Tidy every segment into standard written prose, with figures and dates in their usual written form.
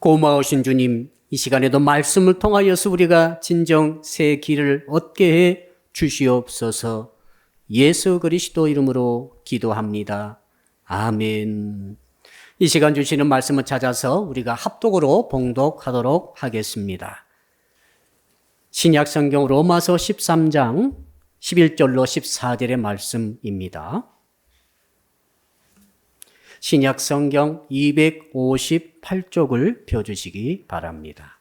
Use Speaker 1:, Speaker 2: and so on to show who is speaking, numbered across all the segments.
Speaker 1: 고마우신 주님, 이 시간에도 말씀을 통하여서 우리가 진정 새 길을 얻게 해 주시옵소서. 예수 그리스도 이름으로 기도합니다. 아멘. 이 시간 주시는 말씀을 찾아서 우리가 합독으로 봉독하도록 하겠습니다. 신약 성경 로마서 13장 11절로 14절의 말씀입니다. 신약 성경 258쪽을 펴주시기 바랍니다.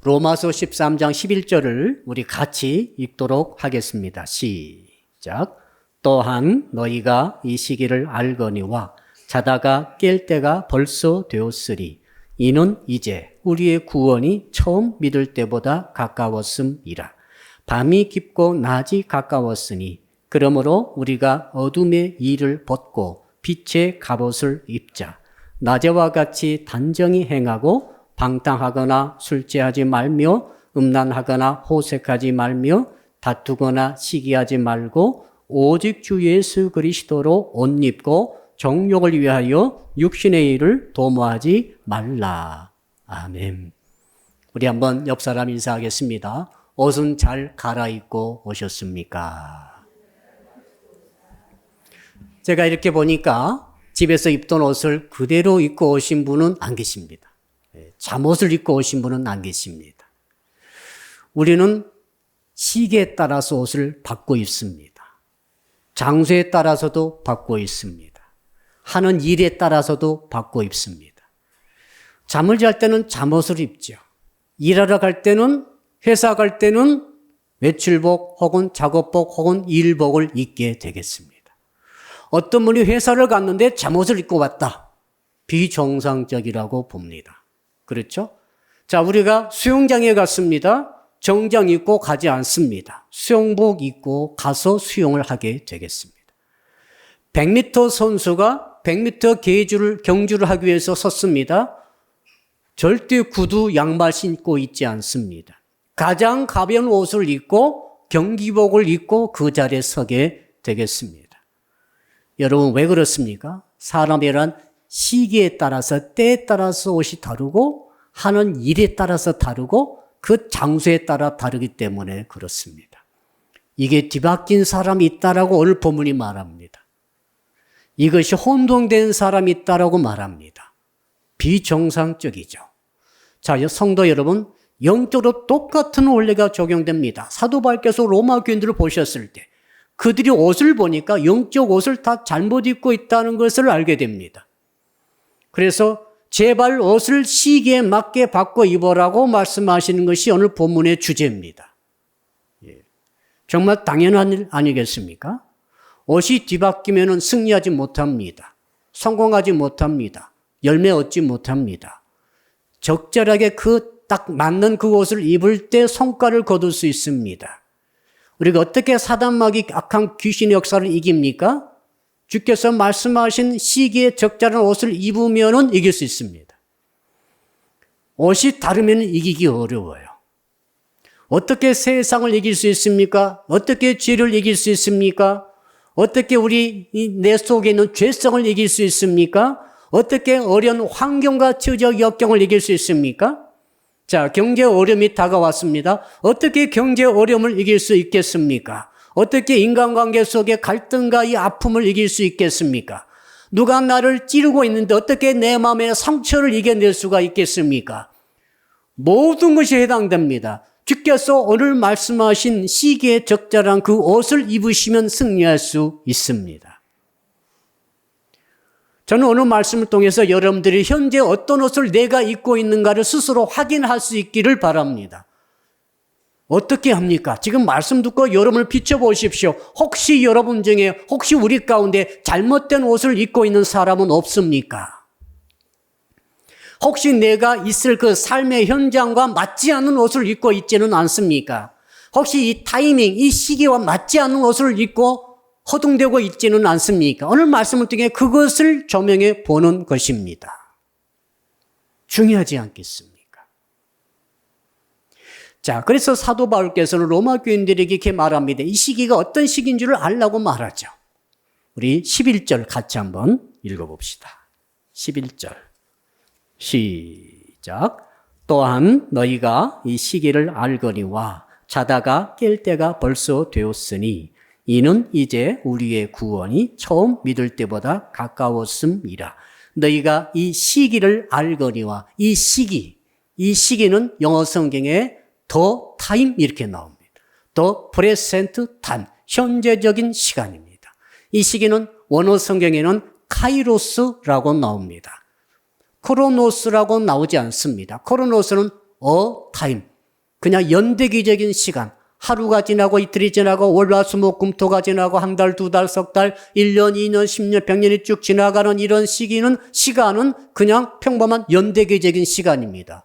Speaker 1: 로마서 13장 11절을 우리 같이 읽도록 하겠습니다. 시작. 또한 너희가 이 시기를 알거니와 자다가 깰 때가 벌써 되었으리. 이는 이제 우리의 구원이 처음 믿을 때보다 가까웠음이라. 밤이 깊고 낮이 가까웠으니 그러므로 우리가 어둠의 일을 벗고 빛의 갑옷을 입자. 낮에와 같이 단정히 행하고 방탕하거나 술취하지 말며 음란하거나 호색하지 말며 다투거나 시기하지 말고 오직 주 예수 그리스도로 옷 입고 정욕을 위하여 육신의 일을 도모하지 말라. 아멘. 우리 한번 옆 사람 인사하겠습니다. 옷은 잘 갈아입고 오셨습니까? 제가 이렇게 보니까 집에서 입던 옷을 그대로 입고 오신 분은 안 계십니다. 잠옷을 입고 오신 분은 안 계십니다. 우리는 시기에 따라서 옷을 바꿔 입습니다. 장소에 따라서도 바꿔 입습니다. 하는 일에 따라서도 바꿔 입습니다. 잠을 잘 때는 잠옷을 입죠. 일하러 갈 때는, 회사 갈 때는 외출복 혹은 작업복 혹은 일복을 입게 되겠습니다. 어떤 분이 회사를 갔는데 잠옷을 입고 왔다. 비정상적이라고 봅니다. 그렇죠? 자, 우리가 수영장에 갔습니다. 정장 입고 가지 않습니다. 수영복 입고 가서 수영을 하게 되겠습니다. 100m 선수가 100m 경주를 하기 위해서 섰습니다. 절대 구두, 양말 신고 있지 않습니다. 가장 가벼운 옷을 입고 경기복을 입고 그 자리에 서게 되겠습니다. 여러분 왜 그렇습니까? 사람이란 시기에 따라서 때에 따라서 옷이 다르고 하는 일에 따라서 다르고 그 장소에 따라 다르기 때문에 그렇습니다. 이게 뒤바뀐 사람이 있다라고 오늘 본문이 말합니다. 이것이 혼동된 사람이 있다라고 말합니다. 비정상적이죠. 자, 성도 여러분, 영적으로 똑같은 원리가 적용됩니다. 사도 바울께서 로마 교인들을 보셨을 때 그들이 옷을 보니까 영적 옷을 다 잘못 입고 있다는 것을 알게 됩니다. 그래서 제발 옷을 시기에 맞게 바꿔 입으라고 말씀하시는 것이 오늘 본문의 주제입니다. 정말 당연한 일 아니겠습니까? 옷이 뒤바뀌면 승리하지 못합니다. 성공하지 못합니다. 열매 얻지 못합니다. 적절하게 딱 맞는 그 옷을 입을 때 성과를 거둘 수 있습니다. 우리가 어떻게 사단마귀 악한 귀신의 역사를 이깁니까? 주께서 말씀하신 시기에 적절한 옷을 입으면 이길 수 있습니다. 옷이 다르면 이기기 어려워요. 어떻게 세상을 이길 수 있습니까? 어떻게 죄를 이길 수 있습니까? 어떻게 내 속에 있는 죄성을 이길 수 있습니까? 어떻게 어려운 환경과 처적 역경을 이길 수 있습니까? 자, 경제 어려움이 다가왔습니다. 어떻게 경제 어려움을 이길 수 있겠습니까? 어떻게 인간관계 속에 갈등과 이 아픔을 이길 수 있겠습니까? 누가 나를 찌르고 있는데 어떻게 내 마음의 상처를 이겨낼 수가 있겠습니까? 모든 것이 해당됩니다. 주께서 오늘 말씀하신 시기에 적절한 그 옷을 입으시면 승리할 수 있습니다. 저는 오늘 말씀을 통해서 여러분들이 현재 어떤 옷을 내가 입고 있는가를 스스로 확인할 수 있기를 바랍니다. 어떻게 합니까? 지금 말씀 듣고 여러분을 비춰보십시오. 혹시 여러분 중에 혹시 우리 가운데 잘못된 옷을 입고 있는 사람은 없습니까? 혹시 내가 있을 그 삶의 현장과 맞지 않는 옷을 입고 있지는 않습니까? 혹시 이 타이밍, 이 시기와 맞지 않는 옷을 입고 허둥대고 있지는 않습니까? 오늘 말씀을 통해 그것을 조명해 보는 것입니다. 중요하지 않겠습니까? 자, 그래서 사도 바울께서는 로마 교인들에게 이렇게 말합니다. 이 시기가 어떤 시기인 줄을 알라고 말하죠. 우리 11절 같이 한번 읽어봅시다. 11절 시작. 또한 너희가 이 시기를 알거니와 자다가 깰 때가 벌써 되었으니 이는 이제 우리의 구원이 처음 믿을 때보다 가까웠음이라. 너희가 이 시기를 알거니와 이 시기는 영어 성경에 the time 이렇게 나옵니다. the present time, 현재적인 시간입니다. 이 시기는 원어 성경에는 카이로스라고 나옵니다. 크로노스라고 나오지 않습니다. 크로노스는 a time, 그냥 연대기적인 시간. 하루가 지나고 이틀이 지나고 월화수목금토가 지나고 한 달, 두 달, 석 달, 1년, 2년, 10년, 100년이 쭉 지나가는 이런 시간은 그냥 평범한 연대기적인 시간입니다.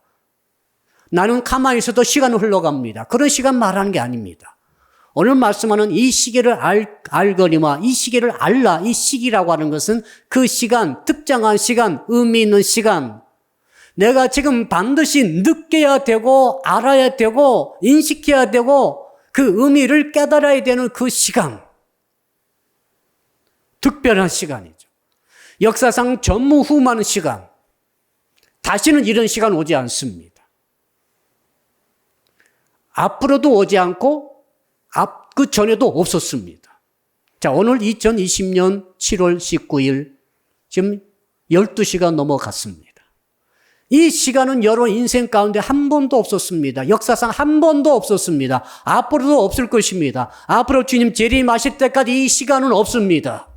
Speaker 1: 나는 가만히 있어도 시간은 흘러갑니다. 그런 시간 말하는 게 아닙니다. 오늘 말씀하는 이 시기를 알거니와 이 시기를 알라, 이 시기라고 하는 것은 그 시간, 특정한 시간, 의미 있는 시간, 내가 지금 반드시 느껴야 되고 알아야 되고 인식해야 되고 그 의미를 깨달아야 되는 그 시간, 특별한 시간이죠. 역사상 전무후무한 시간, 다시는 이런 시간 오지 않습니다. 앞으로도 오지 않고 그 전에도 없었습니다. 자, 오늘 2020년 7월 19일 지금 12시가 넘어갔습니다. 이 시간은 여러분 인생 가운데 한 번도 없었습니다. 역사상 한 번도 없었습니다. 앞으로도 없을 것입니다. 앞으로 주님 재림하실 때까지 이 시간은 없습니다.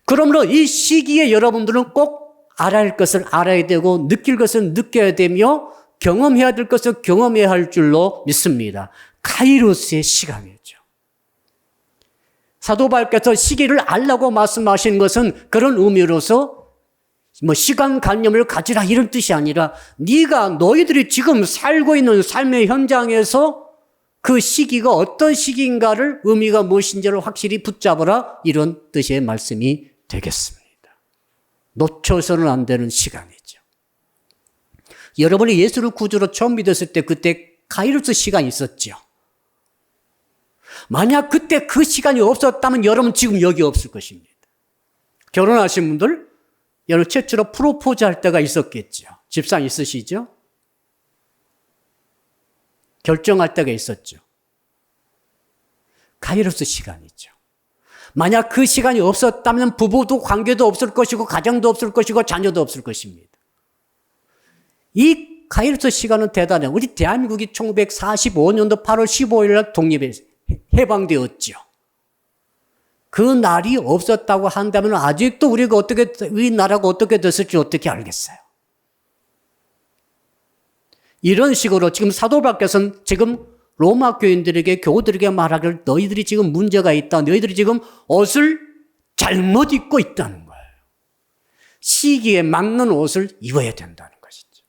Speaker 1: 그러므로 이 시기에 여러분들은 꼭 알아야 할 것을 알아야 되고 느낄 것을 느껴야 되며 경험해야 될 것을 경험해야 할 줄로 믿습니다. 카이로스의 시간이죠. 사도 바울께서 시기를 알라고 말씀하신 것은 그런 의미로서 시간관념을 가지라 이런 뜻이 아니라 너희들이 지금 살고 있는 삶의 현장에서 그 시기가 어떤 시기인가를 의미가 무엇인지를 확실히 붙잡으라 이런 뜻의 말씀이 되겠습니다. 놓쳐서는 안 되는 시간이죠. 여러분이 예수를 구주로 처음 믿었을 때 그때 카이로스 시간이 있었죠. 만약 그때 그 시간이 없었다면 여러분 지금 여기 없을 것입니다. 결혼하신 분들 여러분 최초로 프로포즈 할 때가 있었겠죠. 집상 있으시죠? 결정할 때가 있었죠. 카이로스 시간이죠. 만약 그 시간이 없었다면 부부도 관계도 없을 것이고 가정도 없을 것이고 자녀도 없을 것입니다. 이 카이로스 시간은 대단해요. 우리 대한민국이 1945년도 8월 15일 날 해방되었죠. 그 날이 없었다고 한다면 아직도 우리 나라가 어떻게 됐을지 어떻게 알겠어요. 이런 식으로 지금 사도 바울께서는 지금 로마 교인들에게 교우들에게 말하기를 너희들이 지금 문제가 있다. 너희들이 지금 옷을 잘못 입고 있다는 거예요. 시기에 맞는 옷을 입어야 된다는 것이죠.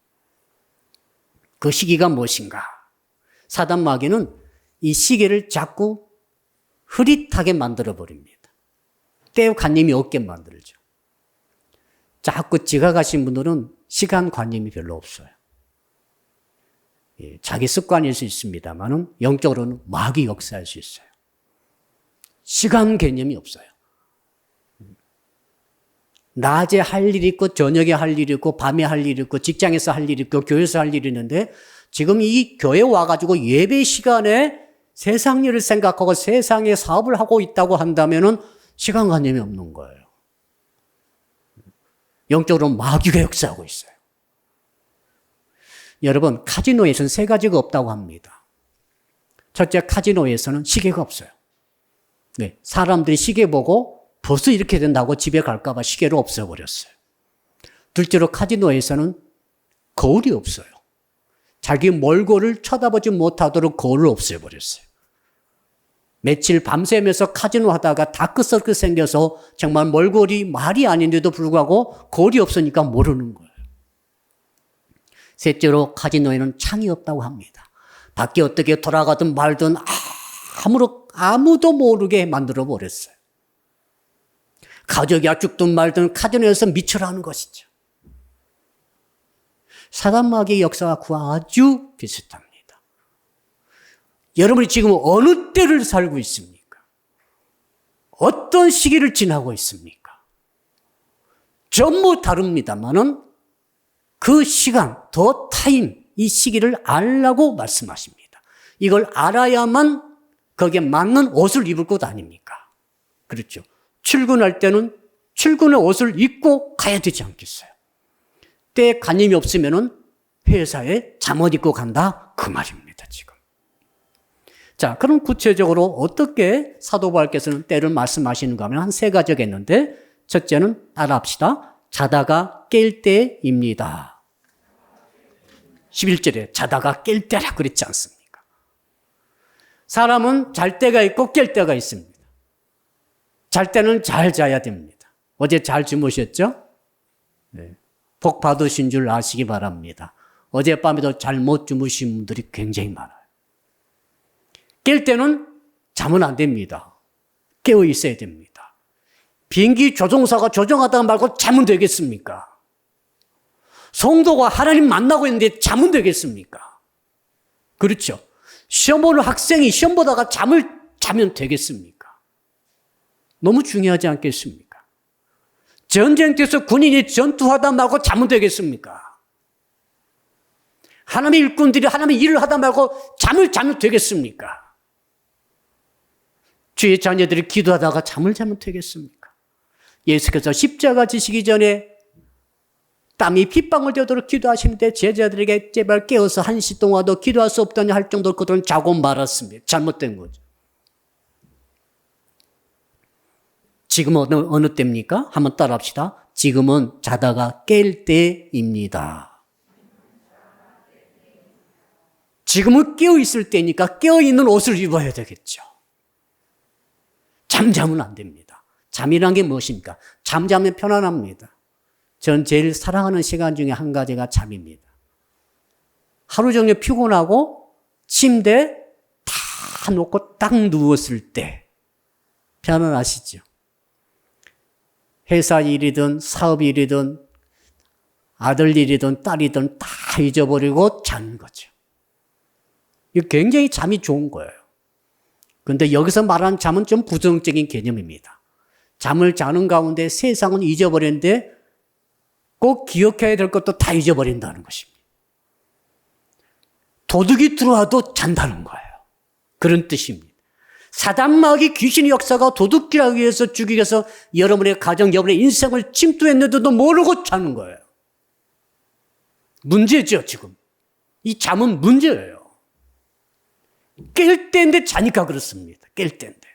Speaker 1: 그 시기가 무엇인가? 사단 마귀는 이 시기를 자꾸 흐릿하게 만들어버립니다. 때관념이 없게 만들죠. 자꾸 지각하신 분들은 시간관념이 별로 없어요. 자기 습관일 수 있습니다만 영적으로는 마귀 역사할 수 있어요. 시간 개념이 없어요. 낮에 할 일이 있고 저녁에 할 일이 있고 밤에 할 일이 있고 직장에서 할 일이 있고 교회에서 할 일이 있는데 지금 이 교회 와가지고 예배 시간에 세상 일을 생각하고 세상의 사업을 하고 있다고 한다면은 시간관념이 없는 거예요. 영적으로 마귀가 역사하고 있어요. 여러분, 카지노에서는 세 가지가 없다고 합니다. 첫째, 카지노에서는 시계가 없어요. 네, 사람들이 시계 보고 벌써 이렇게 된다고 집에 갈까 봐 시계를 없애버렸어요. 둘째로 카지노에서는 거울이 없어요. 자기 몰골을 쳐다보지 못하도록 거울을 없애버렸어요. 며칠 밤새면서 카지노 하다가 다크서클 생겨서 정말 몰골이 말이 아닌데도 불구하고 거울이 없으니까 모르는 거예요. 셋째로 카지노에는 창이 없다고 합니다. 밖에 어떻게 돌아가든 말든 아무도 모르게 만들어 버렸어요. 가족이 죽든 말든 카지노에서 미쳐라는 것이죠. 사단마귀의 역사와 그와 아주 비슷합니다. 여러분이 지금 어느 때를 살고 있습니까? 어떤 시기를 지나고 있습니까? 전부 다릅니다만은 그 시간, 더 타임, 이 시기를 알라고 말씀하십니다. 이걸 알아야만 거기에 맞는 옷을 입을 것 아닙니까? 그렇죠. 출근할 때는 출근의 옷을 입고 가야 되지 않겠어요? 때에 간임이 없으면은 회사에 잠옷 입고 간다? 그 말입니다, 지금. 자, 그럼 구체적으로 어떻게 사도 바울께서는 때를 말씀하시는가 하면 한 세 가지가 있는데, 첫째는 따라합시다. 자다가 깰 때입니다. 11절에 자다가 깰 때라 그랬지 않습니까? 사람은 잘 때가 있고 깰 때가 있습니다. 잘 때는 잘 자야 됩니다. 어제 잘 주무셨죠? 네. 복 받으신 줄 아시기 바랍니다. 어젯밤에도 잘 못 주무신 분들이 굉장히 많아요. 깰 때는 자면 안 됩니다. 깨어 있어야 됩니다. 비행기 조종사가 조종하다가 말고 자면 되겠습니까? 성도가 하나님 만나고 있는데 자면 되겠습니까? 그렇죠. 시험 보는 학생이 시험 보다가 잠을 자면 되겠습니까? 너무 중요하지 않겠습니까? 전쟁터에서 군인이 전투하다 말고 자면 되겠습니까? 하나님의 일꾼들이 하나님의 일을 하다 말고 잠을 자면 되겠습니까? 주의 자녀들이 기도하다가 잠을 자면 되겠습니까? 예수께서 십자가 지시기 전에 땀이 핏방울 되도록 기도하시는데 제자들에게 제발 깨어서 1시 동안도 기도할 수 없다니 할 정도로 그들은 자고 말았습니다. 잘못된 거죠. 지금은 어느 때입니까? 한번 따라합시다. 지금은 자다가 깰 때입니다. 지금은 깨어있을 때니까 깨어있는 옷을 입어야 되겠죠. 잠자면 안 됩니다. 잠이란 게 무엇입니까? 잠자면 편안합니다. 전 제일 사랑하는 시간 중에 한 가지가 잠입니다. 하루 종일 피곤하고 침대에 다 놓고 딱 누웠을 때 편안하시죠? 회사 일이든 사업 일이든 아들 일이든 딸이든 다 잊어버리고 자는 거죠. 이거 굉장히 잠이 좋은 거예요. 그런데 여기서 말하는 잠은 좀 부정적인 개념입니다. 잠을 자는 가운데 세상은 잊어버렸는데 꼭 기억해야 될 것도 다 잊어버린다는 것입니다. 도둑이 들어와도 잔다는 거예요. 그런 뜻입니다. 사단마귀 귀신의 역사가 도둑질하기 위해서 죽이기 위해서 여러분의 가정, 여러분의 인생을 침투했는데도 모르고 자는 거예요. 문제죠, 지금. 이 잠은 문제예요. 깰 때인데 자니까 그렇습니다. 깰 때인데.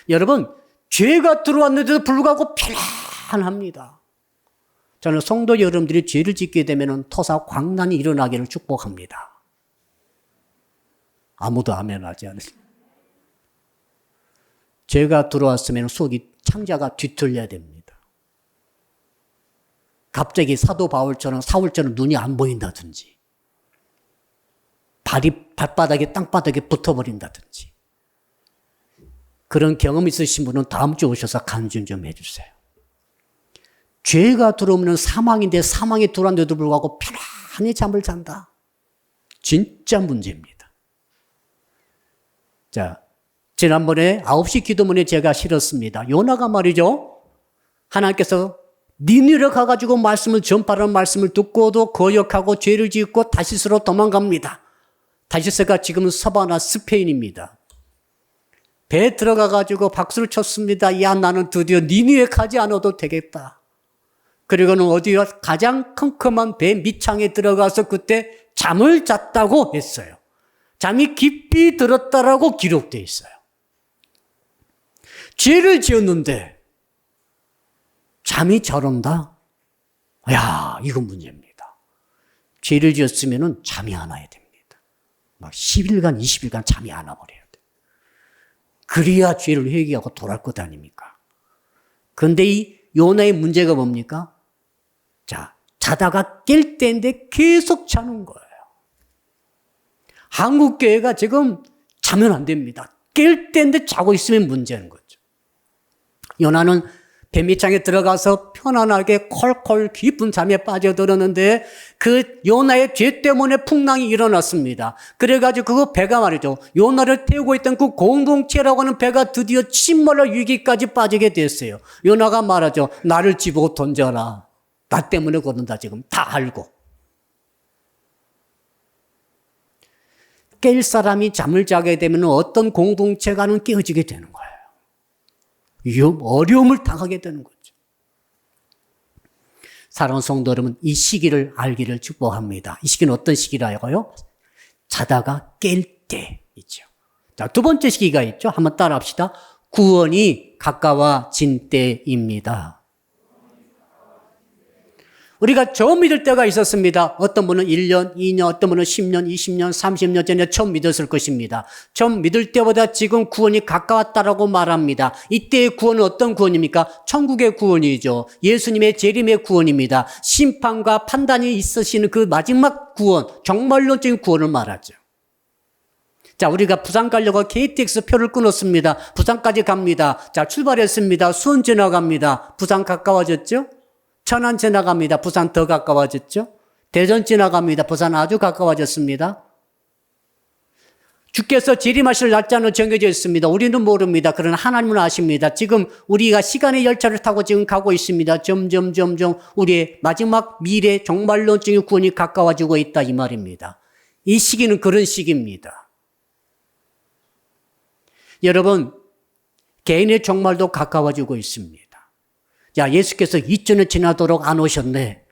Speaker 1: 여러분, 죄가 들어왔는데도 불구하고 편안합니다. 저는 성도 여러분들이 죄를 짓게 되면 토사 광난이 일어나기를 축복합니다. 아무도 아멘 하지 않습니다. 죄가 들어왔으면 속이 창자가 뒤틀려야 됩니다. 갑자기 사도 바울처럼 사울처럼 눈이 안 보인다든지 발바닥에 땅바닥에 붙어버린다든지 그런 경험 있으신 분은 다음 주에 오셔서 간증 좀 해주세요. 죄가 들어오면 사망인데 사망이 들어왔는데도 불구하고 편안히 잠을 잔다. 진짜 문제입니다. 자, 지난번에 9시 기도문에 제가 실었습니다. 요나가 말이죠. 하나님께서 니느웨로 가가지고 말씀을 전파하는 말씀을 듣고도 거역하고 죄를 짓고 다시스로 도망갑니다. 다시스가 지금은 서바나 스페인입니다. 배에 들어가가지고 박수를 쳤습니다. 야, 나는 드디어 니느웨 가지 않아도 되겠다. 그리고는 어디요? 가장 컴컴한 배 밑창에 들어가서 그때 잠을 잤다고 했어요. 잠이 깊이 들었다라고 기록되어 있어요. 죄를 지었는데 잠이 잘 온다? 야, 이건 문제입니다. 죄를 지었으면 잠이 안 와야 됩니다. 막 10일간, 20일간 잠이 안 와버려야 돼. 그래야 죄를 회개하고 돌아올 것 아닙니까? 그런데 이 요나의 문제가 뭡니까? 자, 자다가 깰 때인데 계속 자는 거예요. 한국 교회가 지금 자면 안 됩니다. 깰 때인데 자고 있으면 문제인 거죠. 요나는 뱀이창에 들어가서 편안하게 콜콜 깊은 잠에 빠져들었는데 그 요나의 죄 때문에 풍랑이 일어났습니다. 그래가지고 그 배가 말이죠. 요나를 태우고 있던 그 공동체라고 하는 배가 드디어 침몰할 위기까지 빠지게 됐어요. 요나가 말하죠. 나를 집어 던져라. 나 때문에 그런다 지금 다 알고. 깰 사람이 잠을 자게 되면 어떤 공동체가는 깨어지게 되는 거예요. 어려움을 당하게 되는 거죠. 사랑하는 성도 여러분, 이 시기를 알기를 축복합니다. 이 시기는 어떤 시기라고요? 자다가 깰 때이죠. 자, 두 번째 시기가 있죠. 한번 따라 합시다. 구원이 가까워진 때입니다. 우리가 처음 믿을 때가 있었습니다. 어떤 분은 1년, 2년, 어떤 분은 10년, 20년, 30년 전에 처음 믿었을 것입니다. 처음 믿을 때보다 지금 구원이 가까웠다라고 말합니다. 이때의 구원은 어떤 구원입니까? 천국의 구원이죠. 예수님의 재림의 구원입니다. 심판과 판단이 있으시는 그 마지막 구원, 정말론적인 구원을 말하죠. 자, 우리가 부산 가려고 KTX 표를 끊었습니다. 부산까지 갑니다. 자, 출발했습니다. 수원 지나갑니다. 부산 가까워졌죠? 천안 지나갑니다. 부산 더 가까워졌죠? 대전 지나갑니다. 부산 아주 가까워졌습니다. 주께서 재림하실 날짜는 정해져 있습니다. 우리는 모릅니다. 그러나 하나님은 아십니다. 지금 우리가 시간의 열차를 타고 지금 가고 있습니다. 점점 우리의 마지막 미래 정말론적인 구원이 가까워지고 있다 이 말입니다. 이 시기는 그런 시기입니다. 여러분, 개인의 종말도 가까워지고 있습니다. 야, 예수께서 2000년 지나도록 안 오셨네.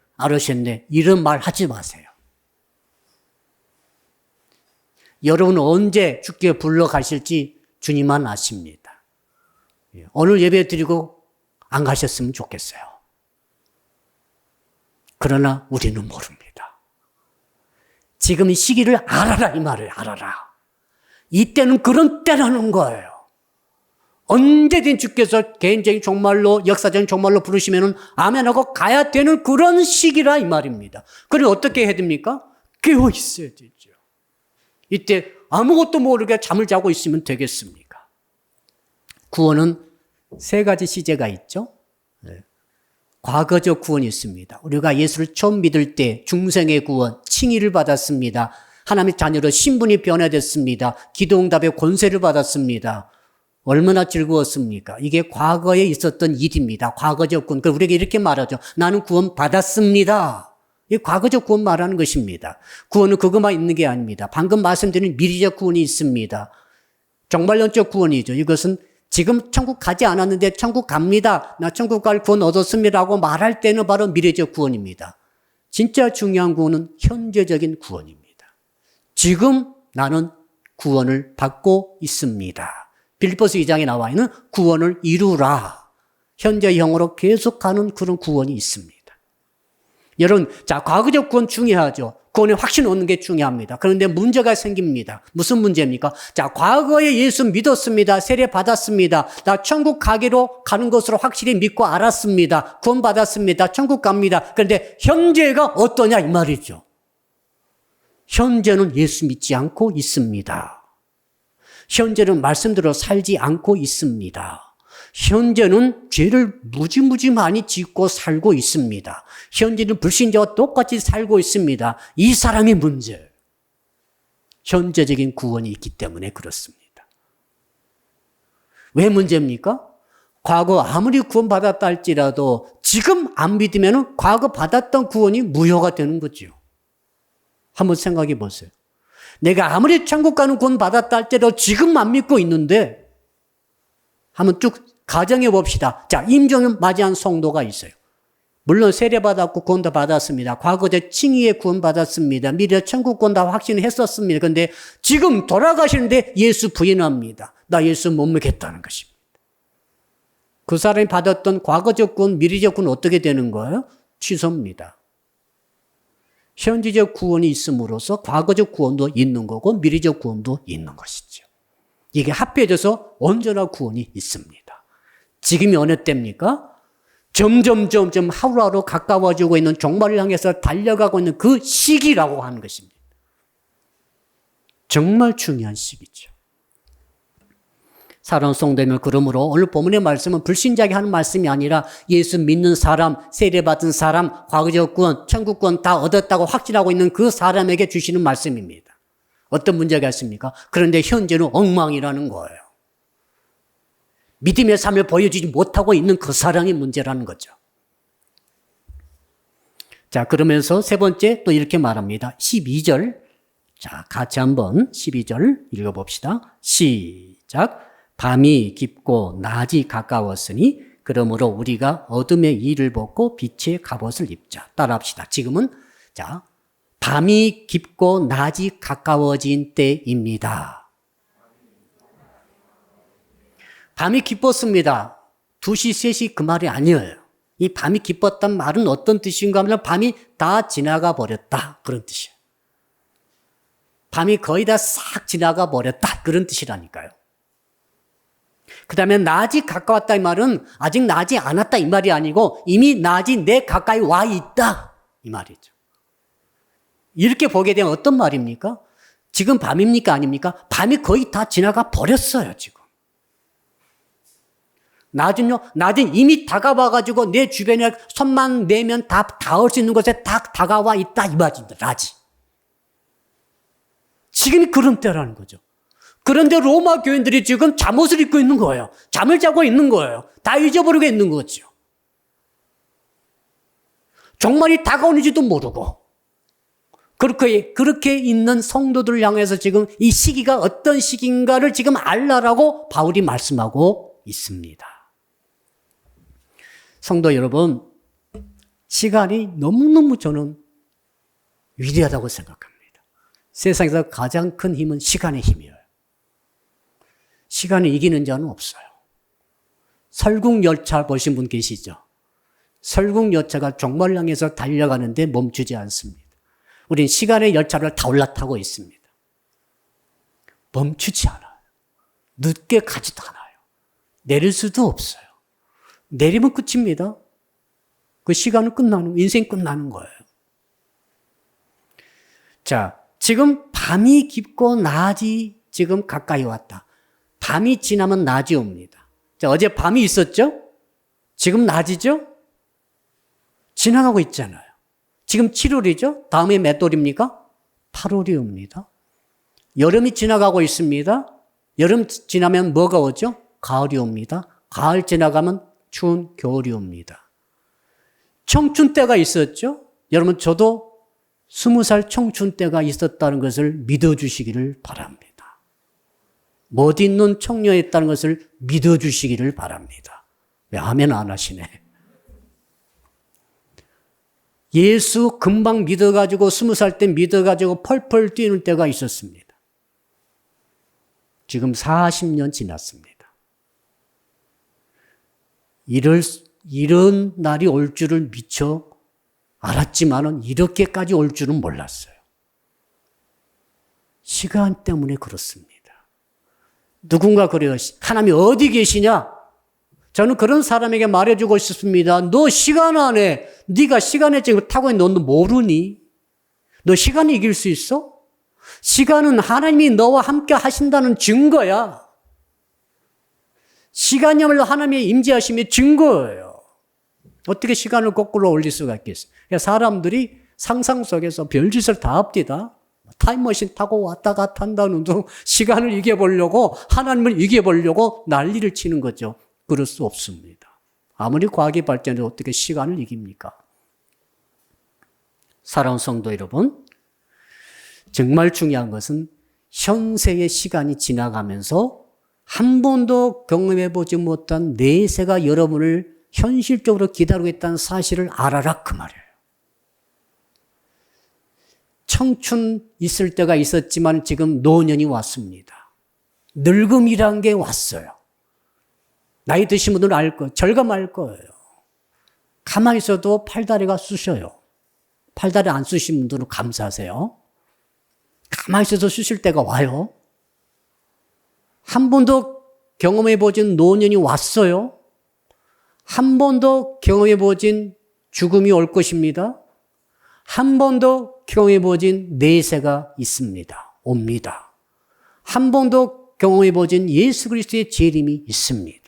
Speaker 1: 이런 말 하지 마세요. 여러분 언제 주께 불러가실지 주님만 아십니다. 오늘 예배 드리고 안 가셨으면 좋겠어요. 그러나 우리는 모릅니다. 지금 이 시기를 알아라 이 말을 알아라. 이때는 그런 때라는 거예요. 언제든 주께서 개인적인 종말로 역사적인 종말로 부르시면은 아멘하고 가야 되는 그런 시기라 이 말입니다. 그럼 어떻게 해야 됩니까? 깨어 있어야 되죠. 이때 아무것도 모르게 잠을 자고 있으면 되겠습니까? 구원은 세 가지 시제가 있죠. 과거적 구원이 있습니다. 우리가 예수를 처음 믿을 때 중생의 구원, 칭의를 받았습니다. 하나님의 자녀로 신분이 변화됐습니다. 기도응답의 권세를 받았습니다. 얼마나 즐거웠습니까? 이게 과거에 있었던 일입니다. 과거적 구원. 우리에게 이렇게 말하죠. 나는 구원 받았습니다. 이게 과거적 구원 말하는 것입니다. 구원은 그것만 있는 게 아닙니다. 방금 말씀드린 미래적 구원이 있습니다. 정말론적 구원이죠. 이것은 지금 천국 가지 않았는데 천국 갑니다. 나 천국 갈 구원 얻었습니다라고 말할 때는 바로 미래적 구원입니다. 진짜 중요한 구원은 현재적인 구원입니다. 지금 나는 구원을 받고 있습니다. 빌립보서 2장에 나와 있는 구원을 이루라. 현재형으로 계속하는 그런 구원이 있습니다. 여러분, 자, 과거적 구원 중요하죠. 구원의 확신 얻는 게 중요합니다. 그런데 문제가 생깁니다. 무슨 문제입니까? 자, 과거에 예수 믿었습니다. 세례 받았습니다. 나 천국 가는 것으로 확실히 믿고 알았습니다. 구원 받았습니다. 천국 갑니다. 그런데 현재가 어떠냐 이 말이죠. 현재는 예수 믿지 않고 있습니다. 현재는 말씀대로 살지 않고 있습니다. 현재는 죄를 무지무지 많이 짓고 살고 있습니다. 현재는 불신자와 똑같이 살고 있습니다. 이 사람이 문제. 현재적인 구원이 있기 때문에 그렇습니다. 왜 문제입니까? 과거 아무리 구원받았다 할지라도 지금 안 믿으면 과거 받았던 구원이 무효가 되는 거죠. 한번 생각해 보세요. 내가 아무리 천국 가는 구원 받았다 할지라도 지금 안 믿고 있는데 한번 쭉 가정해 봅시다. 자, 임종을 맞이한 성도가 있어요. 물론 세례받았고 구원도 받았습니다. 과거적 칭의의 구원 받았습니다. 미래 천국 구원 다 확신했었습니다. 그런데 지금 돌아가시는데 예수 부인합니다. 나 예수 못 믿겠다는 것입니다. 그 사람이 받았던 과거적 구원, 미래적 구원 어떻게 되는 거예요? 취소입니다. 현재적 구원이 있음으로써 과거적 구원도 있는 거고 미래적 구원도 있는 것이죠. 이게 합해져서 언제나 구원이 있습니다. 지금이 어느 때입니까? 점점 하루하루 가까워지고 있는 종말을 향해서 달려가고 있는 그 시기라고 하는 것입니다. 정말 중요한 시기죠. 사랑하는 성도님들, 그러므로 오늘 본문의 말씀은 불신자에게 하는 말씀이 아니라 예수 믿는 사람, 세례받은 사람, 과거적 구원, 천국권 다 얻었다고 확신하고 있는 그 사람에게 주시는 말씀입니다. 어떤 문제가 있습니까? 그런데 현재는 엉망이라는 거예요. 믿음의 삶을 보여주지 못하고 있는 그 사람이 문제라는 거죠. 자, 그러면서 세 번째 또 이렇게 말합니다. 12절. 자, 같이 한번 12절 읽어봅시다. 시작. 밤이 깊고 낮이 가까웠으니 그러므로 우리가 어둠의 일을 벗고 빛의 갑옷을 입자. 따라합시다. 지금은 자, 밤이 깊고 낮이 가까워진 때입니다. 밤이 깊었습니다. 2시, 3시 그 말이 아니에요. 이 밤이 깊었단 말은 어떤 뜻인가 하면 밤이 다 지나가 버렸다. 그런 뜻이에요. 밤이 거의 다 싹 지나가 버렸다. 그런 뜻이라니까요. 그 다음에 낮이 가까웠다 이 말은 아직 낮이 않았다 이 말이 아니고 이미 낮이 내 가까이 와 있다. 이 말이죠. 이렇게 보게 되면 어떤 말입니까? 지금 밤입니까? 아닙니까? 밤이 거의 다 지나가 버렸어요, 지금. 낮은요, 낮은 이미 다가와가지고 내 주변에 손만 내면 다 닿을 수 있는 곳에 딱 다가와 있다. 이 말입니다, 낮이. 지금이 그런 때라는 거죠. 그런데 로마 교인들이 지금 잠옷을 입고 있는 거예요. 잠을 자고 있는 거예요. 다 잊어버리고 있는 거죠. 종말이 다가오는지도 모르고. 그렇게 있는 성도들을 향해서 지금 이 시기가 어떤 시기인가를 지금 알라라고 바울이 말씀하고 있습니다. 성도 여러분, 시간이 너무너무 저는 위대하다고 생각합니다. 세상에서 가장 큰 힘은 시간의 힘이에요. 시간을 이기는 자는 없어요. 설국열차 보신 분 계시죠? 설국열차가 종말을 향해서 달려가는데 멈추지 않습니다. 우린 시간의 열차를 다 올라타고 있습니다. 멈추지 않아요. 늦게 가지도 않아요. 내릴 수도 없어요. 내리면 끝입니다. 그 시간은 끝나는, 인생 끝나는 거예요. 자, 지금 밤이 깊고 낮이 지금 가까이 왔다. 밤이 지나면 낮이 옵니다. 자, 어제 밤이 있었죠? 지금 낮이죠? 지나가고 있잖아요. 지금 7월이죠? 다음에 몇 월입니까? 8월이 옵니다. 여름이 지나가고 있습니다. 여름 지나면 뭐가 오죠? 가을이 옵니다. 가을 지나가면 추운 겨울이 옵니다. 청춘 때가 있었죠? 여러분, 저도 20살 청춘 때가 있었다는 것을 믿어주시기를 바랍니다. 못 있는 청년이었다는 것을 믿어주시기를 바랍니다. 왜 아멘 안 하시네? 예수 금방 믿어가지고 20살 때 믿어가지고 펄펄 뛰는 때가 있었습니다. 지금 40년 지났습니다. 이런 날이 올 줄을 미처 알았지만은 이렇게까지 올 줄은 몰랐어요. 시간 때문에 그렇습니다. 누군가 그래요. 하나님이 어디 계시냐? 저는 그런 사람에게 말해주고 싶습니다. 너 시간 안에, 네가 시간에 지금 타고 있는데 너 모르니? 너 시간을 이길 수 있어? 시간은 하나님이 너와 함께 하신다는 증거야. 시간이야말로 하나님의 임재하심의 증거예요. 어떻게 시간을 거꾸로 올릴 수가 있겠어요? 사람들이 상상 속에서 별짓을 다 합디다. 타임머신 타고 왔다 갔다 한다는 둥 시간을 이겨보려고, 하나님을 이겨보려고 난리를 치는 거죠. 그럴 수 없습니다. 아무리 과학이 발전해도 어떻게 시간을 이깁니까? 사랑하는 성도 여러분, 정말 중요한 것은 현세의 시간이 지나가면서 한 번도 경험해보지 못한 내세가 여러분을 현실적으로 기다리고 있다는 사실을 알아라, 그 말이에요. 청춘 있을 때가 있었지만 지금 노년이 왔습니다. 늙음이란 게 왔어요. 나이 드신 분들은 알 거예요. 절감할 거예요. 가만히 있어도 팔다리가 쑤셔요. 팔다리 안 쑤신 분들은 감사하세요. 가만히 있어서 쑤실 때가 와요. 한 번도 경험해보진 노년이 왔어요. 한 번도 경험해보진 죽음이 올 것입니다. 한 번도 경험해보진 내세가 있습니다. 옵니다. 한 번도 경험해 보진 예수 그리스도의 재림이 있습니다.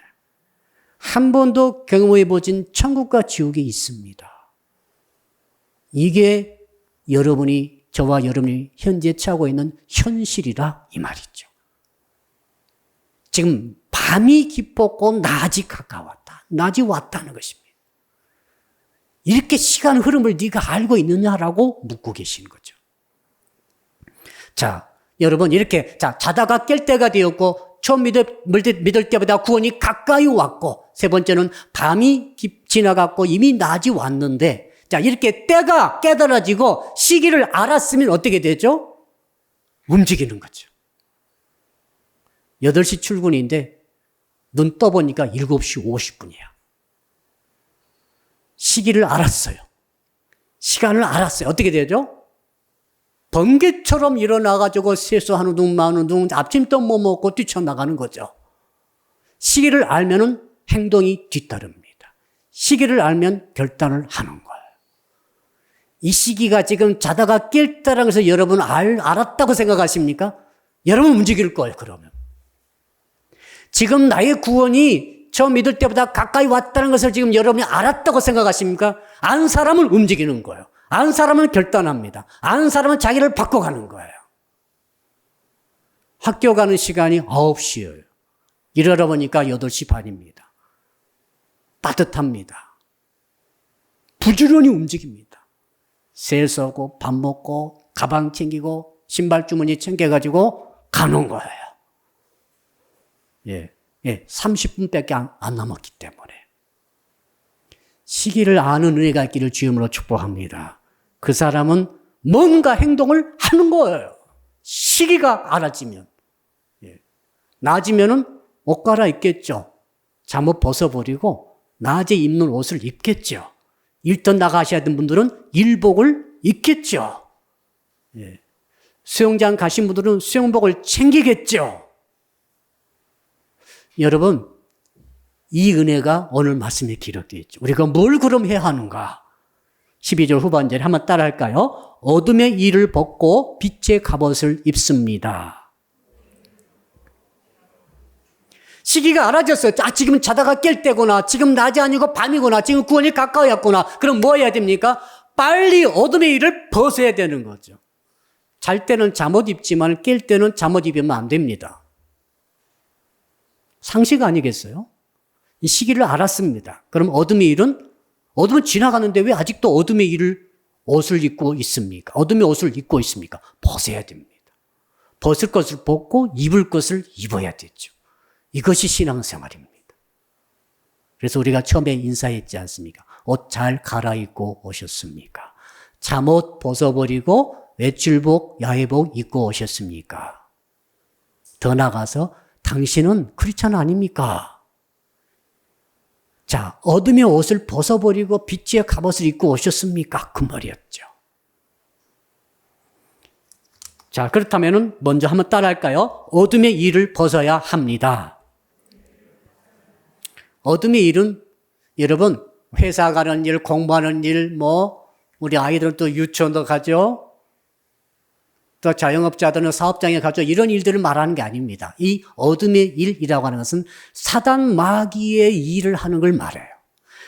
Speaker 1: 한 번도 경험해 보진 천국과 지옥이 있습니다. 이게 저와 여러분이 현재 처하고 있는 현실이라 이 말이죠. 지금 밤이 깊었고 낮이 가까웠다. 낮이 왔다는 것입니다. 이렇게 시간 흐름을 네가 알고 있느냐라고 묻고 계시는 거죠. 자, 여러분 이렇게 자다가 깰 때가 되었고 처음 믿을 때보다 구원이 가까이 왔고 세 번째는 밤이 지나갔고 이미 낮이 왔는데 자, 이렇게 때가 깨달아지고 시기를 알았으면 어떻게 되죠? 움직이는 거죠. 8시 출근인데 눈 떠보니까 7시 50분이야. 시기를 알았어요. 시간을 알았어요. 어떻게 되죠? 번개처럼 일어나가지고 세수하는 둥 마는 둥 아침도 못 먹고 뛰쳐나가는 거죠. 시기를 알면은 행동이 뒤따릅니다. 시기를 알면 결단을 하는 거예요. 이 시기가 지금 자다가 깰 때라고 해서 여러분 알았다고 생각하십니까? 여러분 움직일 거예요, 그러면. 지금 나의 구원이 처음 믿을 때보다 가까이 왔다는 것을 지금 여러분이 알았다고 생각하십니까? 안 사람은 움직이는 거예요. 안 사람은 결단합니다. 안 사람은 자기를 바꿔가는 거예요. 학교 가는 시간이 9시예요. 일하러 보니까 8시 반입니다. 따뜻합니다. 부지런히 움직입니다. 세수하고 밥 먹고 가방 챙기고 신발 주머니 챙겨가지고 가는 거예요. 예, 30분밖에 안 남았기 때문에. 시기를 아는 은혜가 있기를 주님으로 축복합니다. 그 사람은 뭔가 행동을 하는 거예요. 시기가 알아지면. 예. 낮이면은 옷 갈아입겠죠. 잠옷 벗어버리고 낮에 입는 옷을 입겠죠. 일터 나가셔야 하는 분들은 일복을 입겠죠. 예. 수영장 가신 분들은 수영복을 챙기겠죠. 여러분, 이 은혜가 오늘 말씀에 기록되어 있죠. 우리가 뭘 그럼 해야 하는가? 12절 후반절에 한번 따라 할까요? 어둠의 일을 벗고 빛의 갑옷을 입습니다. 시기가 알아졌어요. 지금 자다가 깰 때구나. 지금 낮이 아니고 밤이구나. 지금 구원이 가까이 왔구나. 그럼 뭐 해야 됩니까? 빨리 어둠의 일을 벗어야 되는 거죠. 잘 때는 잠옷 입지만 깰 때는 잠옷 입으면 안 됩니다. 상식 아니겠어요? 이 시기를 알았습니다. 그럼 어둠은 지나가는데 왜 아직도 옷을 입고 있습니까? 어둠의 옷을 입고 있습니까? 벗어야 됩니다. 벗을 것을 벗고 입을 것을 입어야 되죠. 이것이 신앙생활입니다. 그래서 우리가 처음에 인사했지 않습니까? 옷 잘 갈아입고 오셨습니까? 잠옷 벗어버리고 외출복, 야외복 입고 오셨습니까? 더 나가서 당신은 크리스찬 아닙니까? 자, 어둠의 옷을 벗어버리고 빛의 갑옷을 입고 오셨습니까? 그 말이었죠. 자, 그렇다면 먼저 한번 따라할까요? 어둠의 일을 벗어야 합니다. 어둠의 일은 여러분 회사 가는 일, 공부하는 일, 우리 아이들도 유치원도 가죠. 또 자영업자들은 사업장에 가죠. 이런 일들을 말하는 게 아닙니다. 이 어둠의 일이라고 하는 것은 사단 마귀의 일을 하는 걸 말해요.